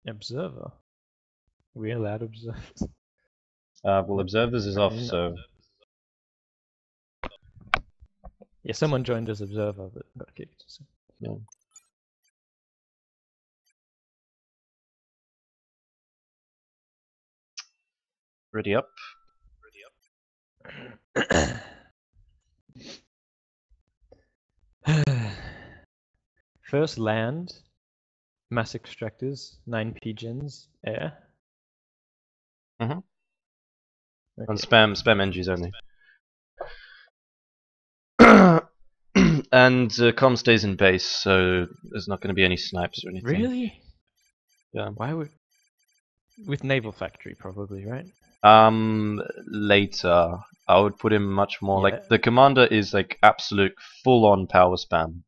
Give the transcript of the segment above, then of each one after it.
Observer. We allowed observers. Well, observers is off, No. so Yeah, someone joined as observer, but got kicked. So. yeah. Ready up. First land, mass extractors, 9p gens, air. Mhm. Okay. And spam NGs only. And comm stays in base, so there's not going to be any snipes or anything. Really? Yeah. Why would? With naval factory, probably, right? Later, I would put him much more Yeah. like the commander is like absolute full-on power spam.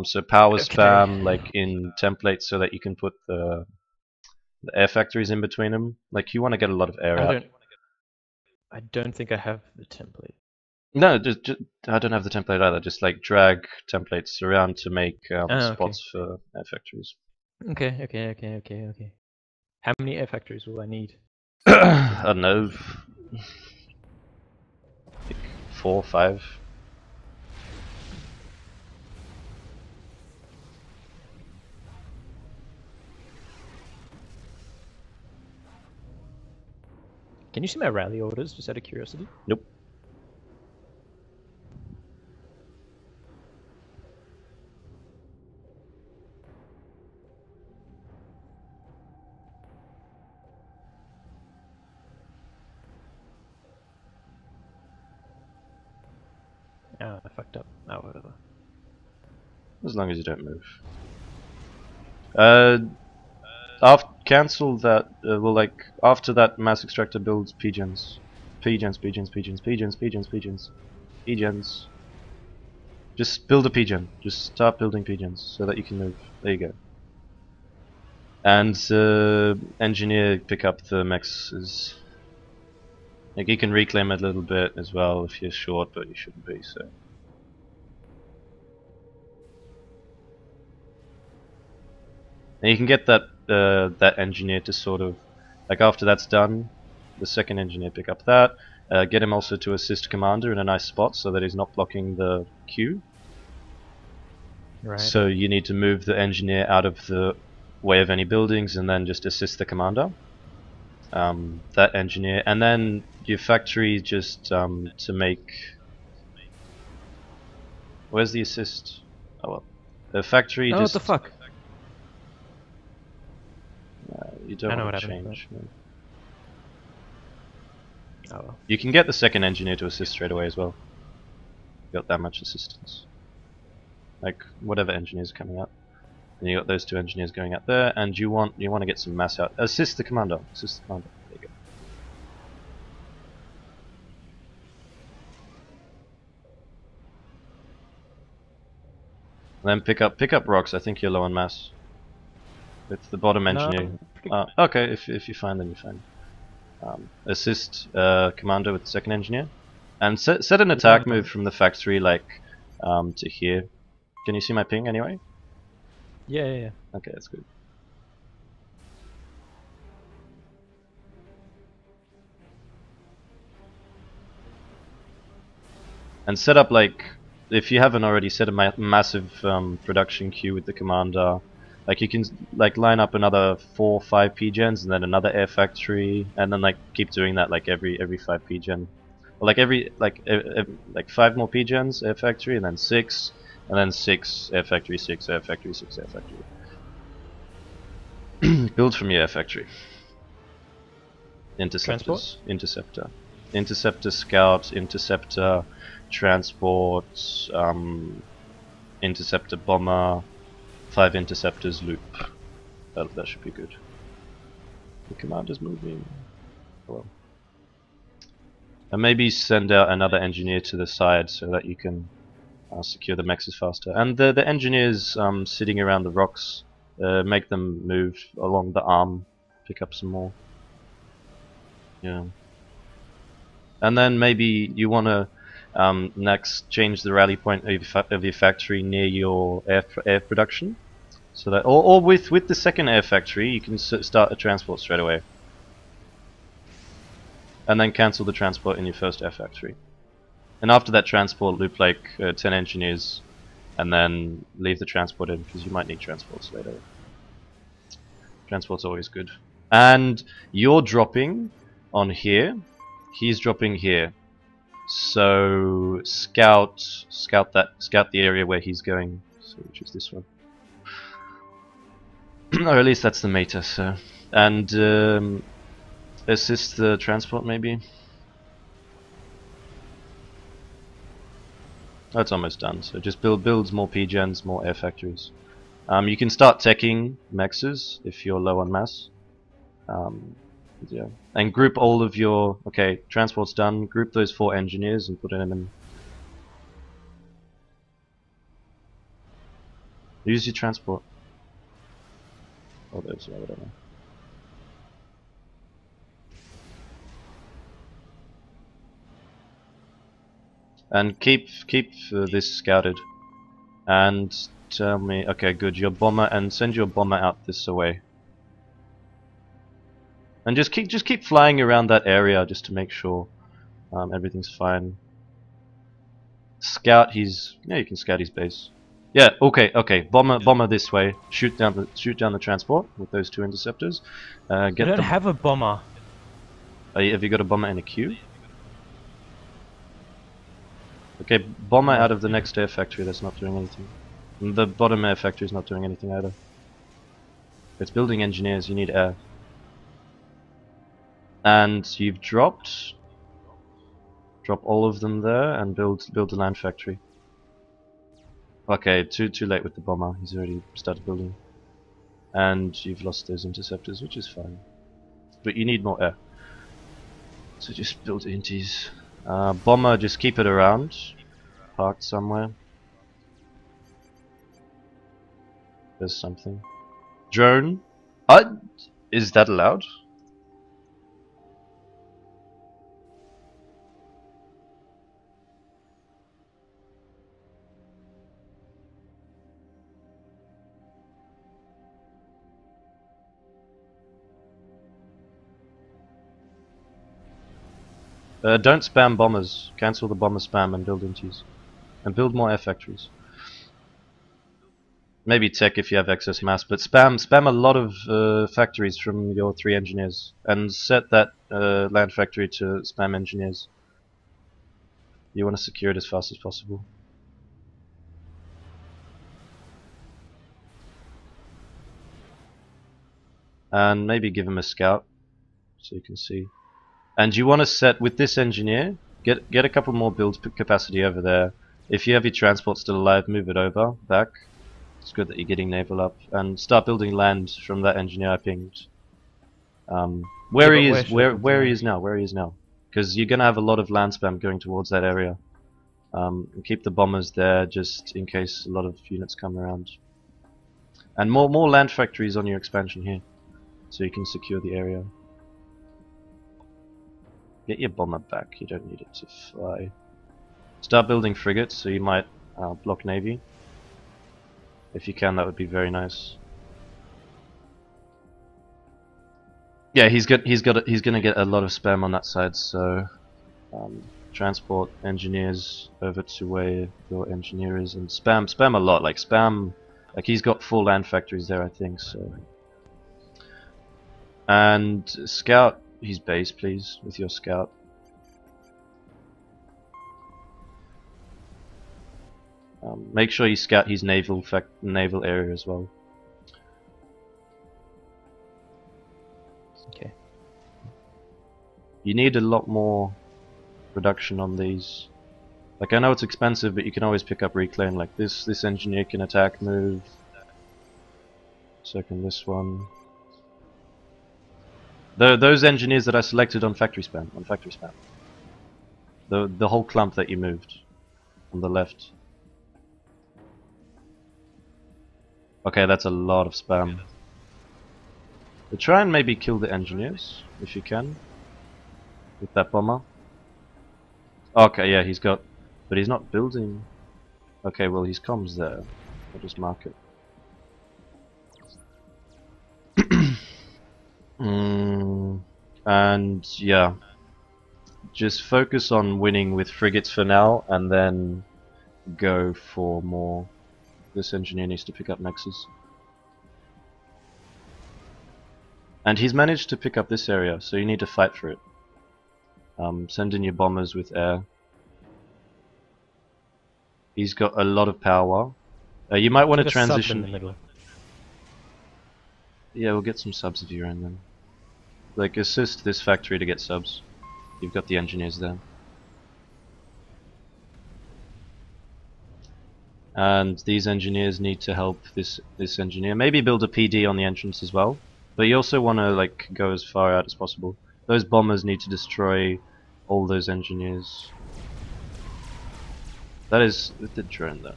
So power Okay. spam like in templates so that you can put the air factories in between them. Like you want to get a lot of air out. I don't think I have the template. No, just I don't have the template either. Just like drag templates around to make spots for air factories. Okay. How many air factories will I need? I don't know, like 4 or 5. Can you see my rally orders, just out of curiosity? Nope. Oh, I fucked up. Oh, whatever. As long as you don't move. Cancel that. Well, like after that mass extractor builds pigeons. Pigeons. Just build a pigeon. Just start building pigeons so that you can move. There you go. And engineer pick up the mexes. Like you can reclaim it a little bit as well if you're short, but you shouldn't be. So. And you can get that that engineer to sort of, like after that's done, the second engineer pick up that. Get him also to assist commander in a nice spot so that he's not blocking the queue. Right. So you need to move the engineer out of the way of any buildings and then just assist the commander. That engineer, and then your factory just to make. Where's the assist? Oh well, the factory Oh, just. what the fuck? You don't I know want what to happened, change. No. Oh well. You can get the second engineer to assist straight away as well. Got that much assistance. Like whatever engineers are coming out. And you got those 2 engineers going out there, and you want to get some mass out. Assist the commander. Assist the commander. There you go. And then pick up rocks. I think you're low on mass. With the bottom engineer. No, Okay, if you're fine, then you're fine. Assist commander with the second engineer, and set an attack move from the factory like to here. Can you see my ping anyway? Yeah. Okay, that's good. And set up like, if you haven't already, set a massive production queue with the commander. Like you can like line up another 4 or 5 PGens and then another air factory, and then like keep doing that like every 5 PGen. Or like every like 5 more PGens air factory, and then 6, and then 6 air factory, 6 air factory, 6 air factory. Build from your air factory. Interceptors. Transport? Interceptor scout, interceptor transport, interceptor bomber, 5 interceptors loop. That should be good. The commander's moving. Well. And maybe send out another engineer to the side so that you can secure the mexes faster. And the engineers sitting around the rocks, make them move along the arm, pick up some more. Yeah. And then maybe you want to next change the rally point of your factory near your air production. So that, or with the second air factory, you can start a transport straight away, and then cancel the transport in your first air factory. And after that transport, loop like 10 engineers, and then leave the transport in because you might need transports later. Transport's always good. And you're dropping on here. He's dropping here. So scout the area where he's going. So which is this one. Or at least that's the meta. So and assist the transport maybe. That's almost done. So just builds more PGens, more air factories. You can start teching mexes if you're low on mass. Yeah, and group all of your transport's done. Group those 4 engineers and put them in. Use your transport. Oh, there's I don't know. And keep this scouted. And tell me, okay, good. Your bomber, and send your bomber out this way. And just keep flying around that area just to make sure everything's fine. Scout his, yeah, you can scout his base. Yeah, okay. Bomber this way. Shoot down the transport with those 2 interceptors. I don't have a bomber. Have you got a bomber in a queue? Okay, bomber out of the next air factory. That's not doing anything. And the bottom air factory is not doing anything either. It's building engineers. You need air. And you've drop all of them there and build the land factory. Okay, too late with the bomber. He's already started building. And you've lost those interceptors, which is fine. But you need more air. So just build inties. Bomber, just keep it around. Parked somewhere. There's something. Drone. Is that allowed? Don't spam bombers. Cancel the bomber spam and build inties. And build more air factories. Maybe tech if you have excess mass, but spam a lot of factories from your 3 engineers. And set that land factory to spam engineers. You want to secure it as fast as possible. And maybe give him a scout so you can see. And you want to set with this engineer, get a couple more build capacity over there. If you have your transport still alive, move it over, back. It's good that you're getting naval up. And start building land from that engineer I pinged. Where he is now. Because you're going to have a lot of land spam going towards that area. And keep the bombers there just in case a lot of units come around. And more land factories on your expansion here. So you can secure the area. Get your bomber back, you don't need it to fly. Start building frigates, so you might block navy. If you can, that would be very nice. Yeah, he's gonna get a lot of spam on that side, so transport engineers over to where your engineer is and spam a lot, like he's got 4 land factories there I think, so. And scout his base please with your scout. Make sure you scout his naval area as well. Okay. You need a lot more production on these. Like I know it's expensive, but you can always pick up reclaim. Like this engineer can attack, move. So can this one. Those engineers that I selected on factory spam. The whole clump that you moved on the left. Okay, that's a lot of spam. But try and maybe kill the engineers if you can with that bomber. Okay, yeah, but he's not building. Okay, well his comms there. I'll just mark it. And yeah, just focus on winning with frigates for now, and then go for more. This engineer needs to pick up mexes. And he's managed to pick up this area, so you need to fight for it. Send in your bombers with air. He's got a lot of power. You might want to transition. In the middle. Yeah, we'll get some subs if you run them. Like, assist this factory to get subs. You've got the engineers there. And these engineers need to help this engineer. Maybe build a PD on the entrance as well. But you also want to like go as far out as possible. Those bombers need to destroy all those engineers. That is the drone there.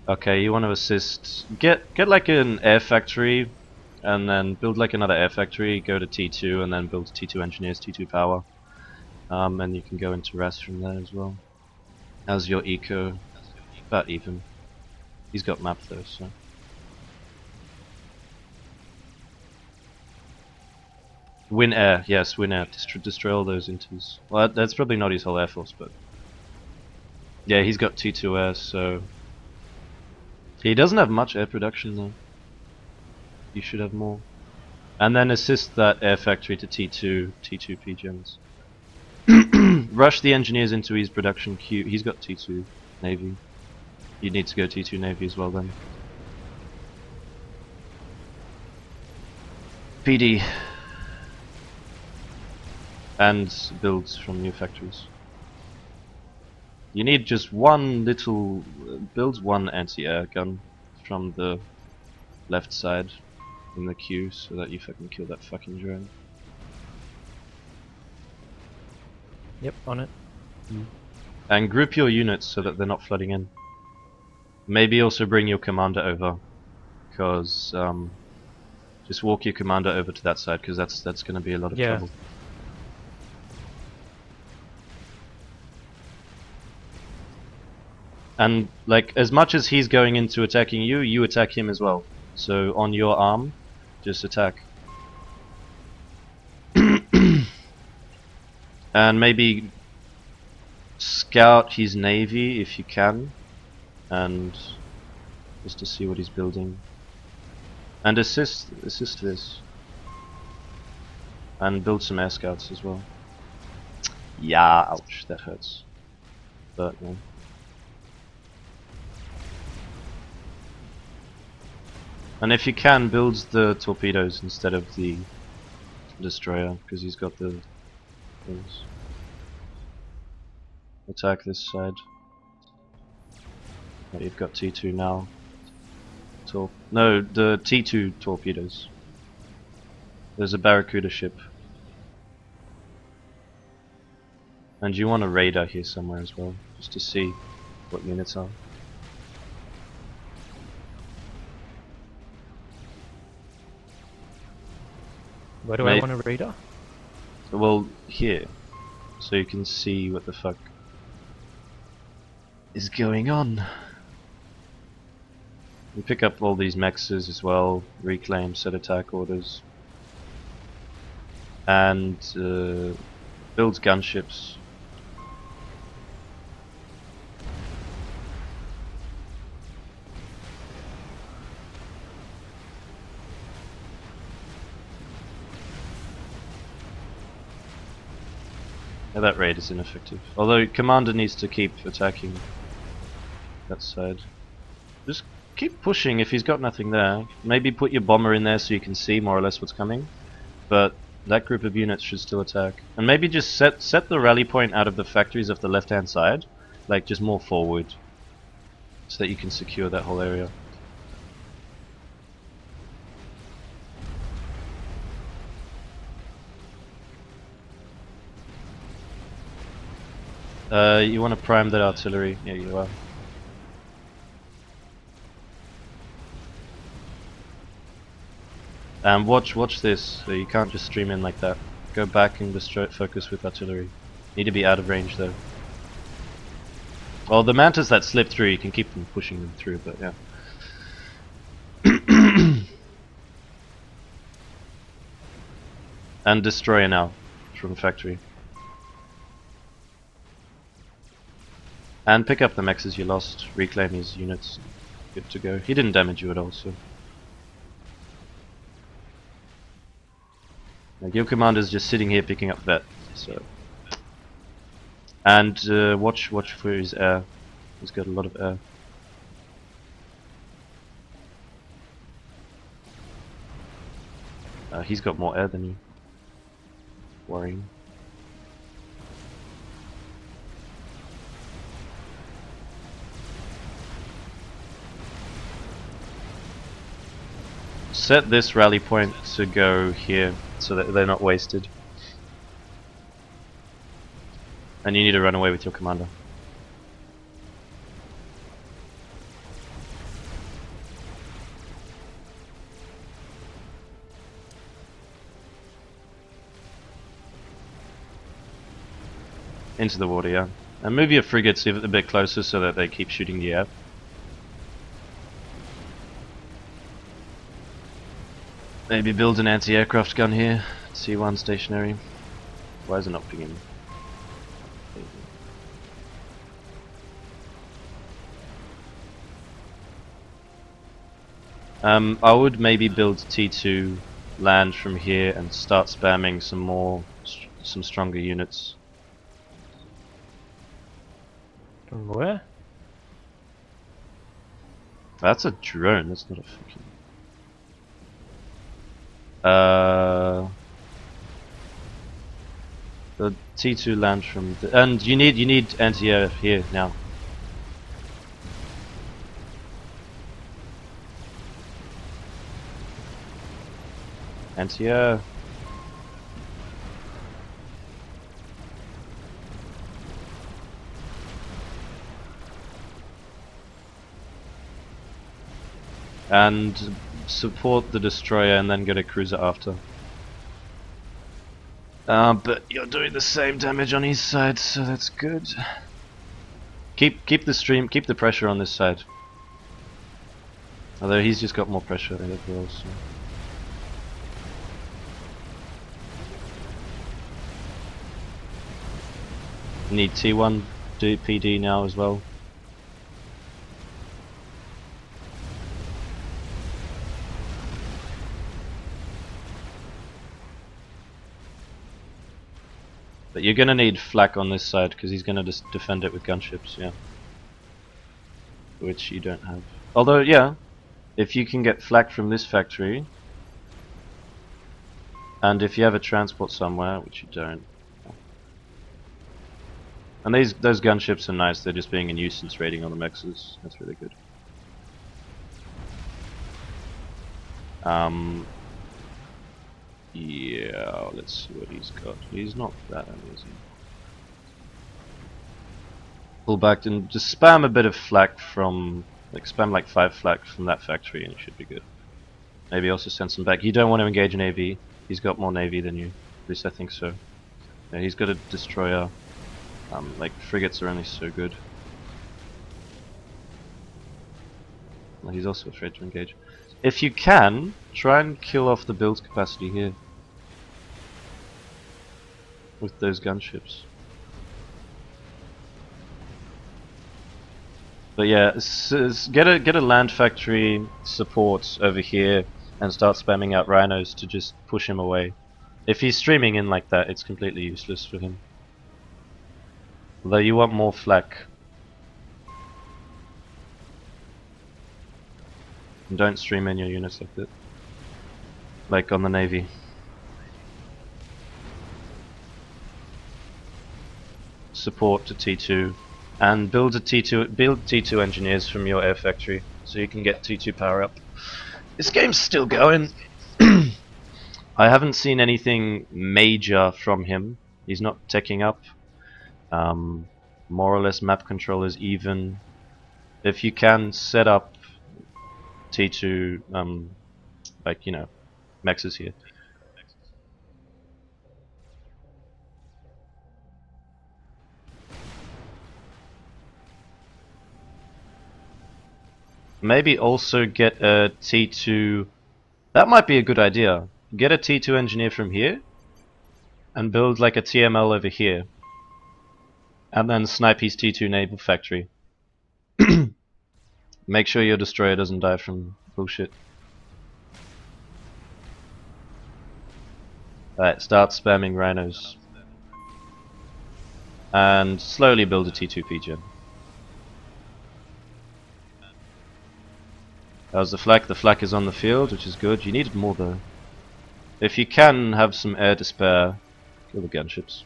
Okay, you want to assist. Get like an air factory, and then build like another air factory. Go to T2 and then build T2 engineers, T2 power. And you can go into rest from there as well. How's your eco? About even. He's got map though, so. Win air, yes, win air. Destroy all those intos. Well, that's probably not his whole air force, but. Yeah, he's got T2 air, so. He doesn't have much air production though. You should have more. And then assist that air factory to T2 PGMs. Rush the engineers into his production queue. He's got T2 Navy. You need to go T2 Navy as well then. PD. And builds from new factories. You need just one little... builds one anti-air gun from the left side in the queue so that you fucking kill that fucking drone. Yep, on it. And group your units so that they're not flooding in. Maybe also bring your commander over, because just walk your commander over to that side, because that's going to be a lot of trouble. And like as much as he's going into attacking you, you attack him as well. So on your arm, just attack. And maybe scout his navy if you can, and just to see what he's building. And assist this. And build some air scouts as well. Yeah, ouch, that hurts. But no. And if you can, build the torpedoes instead of the destroyer, because he's got the things. Attack this side. Oh, you've got T2 now. No, the T2 torpedoes. There's a Barracuda ship. And you want a radar here somewhere as well, just to see what units are. Where do I want a radar? Well, here. So you can see what the fuck is going on. You pick up all these mexes as well, reclaim, set attack orders. And builds gunships. Yeah, that raid is ineffective. Although commander needs to keep attacking that side. Just keep pushing if he's got nothing there. Maybe put your bomber in there so you can see more or less what's coming. But that group of units should still attack. And maybe just set the rally point out of the factories of the left hand side. Like just more forward. So that you can secure that whole area. You want to prime that artillery. Yeah, you are. And watch this. So you can't just stream in like that. Go back and focus with artillery. Need to be out of range though. Well, the mantas that slip through, you can keep them pushing them through, but yeah. And destroyer now from factory. And pick up the mexes you lost, reclaim his units. Good to go. He didn't damage you at all, so. Like, your commander's just sitting here picking up that, so. And watch for his air. He's got a lot of air. He's got more air than you. Worrying. Set this rally point to go here so that they're not wasted. And you need to run away with your commander. Into the water, yeah. And move your frigates a bit closer so that they keep shooting the air. Maybe build an anti-aircraft gun here. C1 stationary. Why is it not pinging? I would maybe build T2 land from here and start spamming some stronger units. From where? That's a drone, that's not a fucking... the T2 land from the... And you need anti-air here now. Anti-air. And support the destroyer and then get a cruiser after. But you're doing the same damage on his side, so that's good. Keep the pressure on this side. Although he's just got more pressure than it will. So. Need T1 PD now as well. But you're gonna need flak on this side because he's gonna just defend it with gunships, yeah. Which you don't have. Although, yeah, if you can get flak from this factory, and if you have a transport somewhere, which you don't. And those gunships are nice, they're just being a nuisance raiding on the mexes. That's really good. Yeah, let's see what he's got. He's not that amazing. Pull back and just spam a bit of flak from, like spam like 5 flak from that factory and it should be good. Maybe also send some back. You don't want to engage Navy. He's got more Navy than you. At least I think so. Yeah, he's got a destroyer. Like frigates are only so good. Well, he's also afraid to engage. If you can, try and kill off the build capacity here with those gunships. But yeah, get a land factory support over here and start spamming out rhinos to just push him away. If he's streaming in like that, it's completely useless for him. Although you want more flak. And don't stream in your units like that. Like on the Navy. Support to T2 and build T2 engineers from your air factory so you can get T2 power up. This game's still going. I haven't seen anything major from him. He's not teching up. More or less map controllers even. If you can set up T2 like, you know, mexes here. Maybe also get a T2. That might be a good idea. Get a T2 engineer from here and build like a TML over here. And then snipe his T2 naval factory. Make sure your destroyer doesn't die from bullshit. Alright, start spamming rhinos. And slowly build a T2 PGen. How's the flak? The flak is on the field, which is good. You needed more though. If you can have some air to spare, kill the gunships.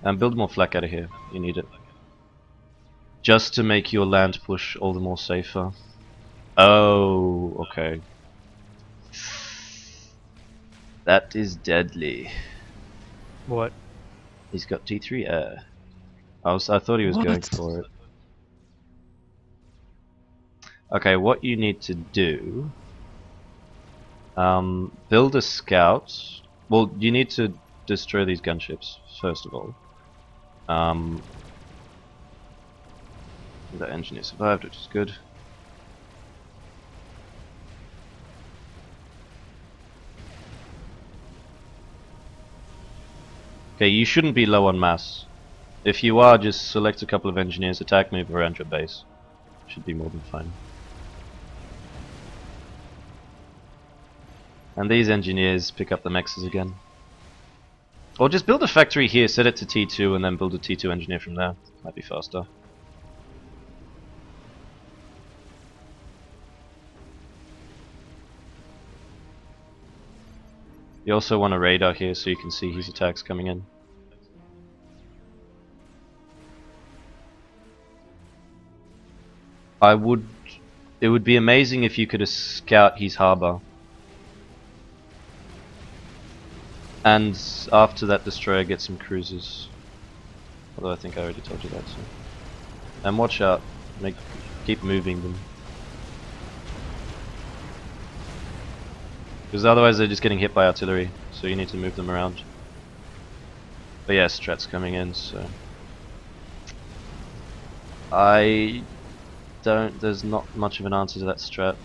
And build more flak out of here. You need it. Just to make your land push all the more safer. Oh, okay. That is deadly. What? He's got T3 air. I thought he was going for it. Okay, what you need to do, build a scout. Well, you need to destroy these gunships first of all. The engineer survived, which is good. Okay, you shouldn't be low on mass. If you are, just select a couple of engineers, attack, move around your base. Should be more than fine. And these engineers pick up the mexes again. Or just build a factory here, set it to T2, and then build a T2 engineer from there. Might be faster. You also want a radar here so you can see his attacks coming in. It would be amazing if you could scout his harbor. And after that destroyer get some cruisers. Although I think I already told you that. So. And watch out, keep moving them. Because otherwise they're just getting hit by artillery, so you need to move them around. But yeah, Strat's coming in, so... there's not much of an answer to that Strat.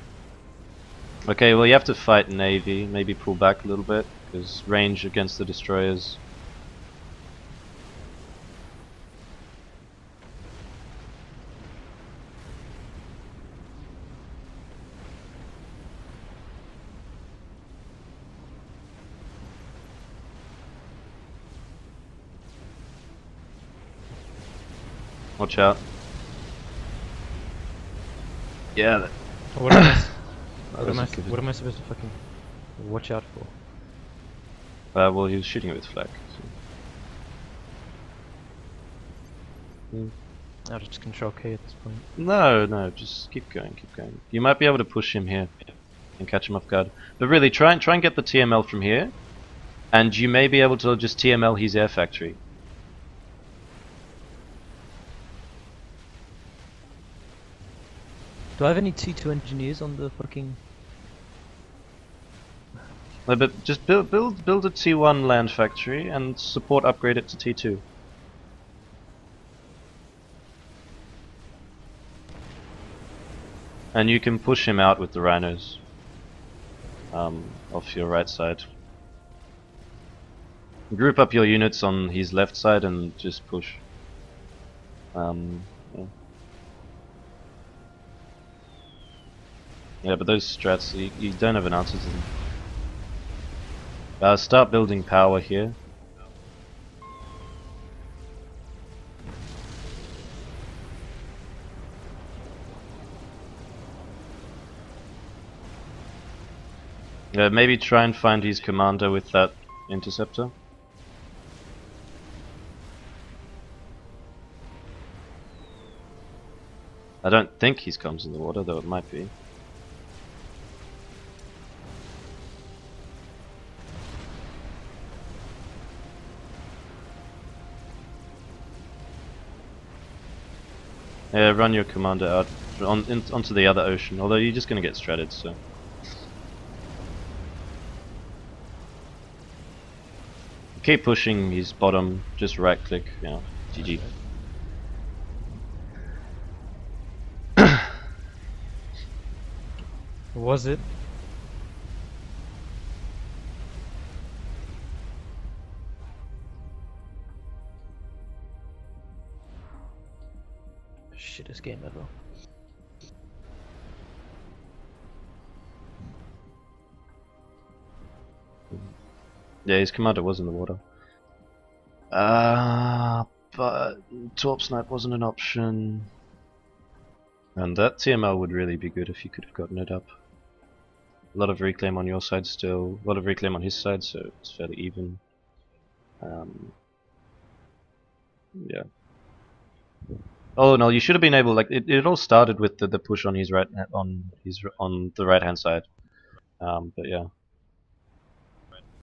Okay, well you have to fight Navy, maybe pull back a little bit, because range against the destroyers. Watch out. Yeah. What am I supposed to fucking watch out for? Well, he was shooting it with flak. So. I'll just control K at this point. No, just keep going. You might be able to push him here and catch him off guard. But really, try and get the TML from here, and you may be able to just TML his air factory. Do I have any T2 engineers on the fucking... No, but just build a T1 land factory and support upgrade it to T2. And you can push him out with the rhinos off your right side. Group up your units on his left side and just push. Yeah. Yeah, but those strats, you don't have an answer to them. Start building power here. Yeah, maybe try and find his commander with that interceptor. I don't think his comms in the water, though it might be. Yeah, run your commander out onto the other ocean, although you're just gonna get stratted, so... Keep pushing his bottom, just right click, yeah, GG. Was it? shittest game ever. Yeah, his commander was in the water. But Torp Snipe wasn't an option. And that TML would really be good if you could have gotten it up. A lot of reclaim on your side still, a lot of reclaim on his side, so it's fairly even. Yeah. Oh no, you should have been able, like it all started with the push on his on the right hand side. But yeah.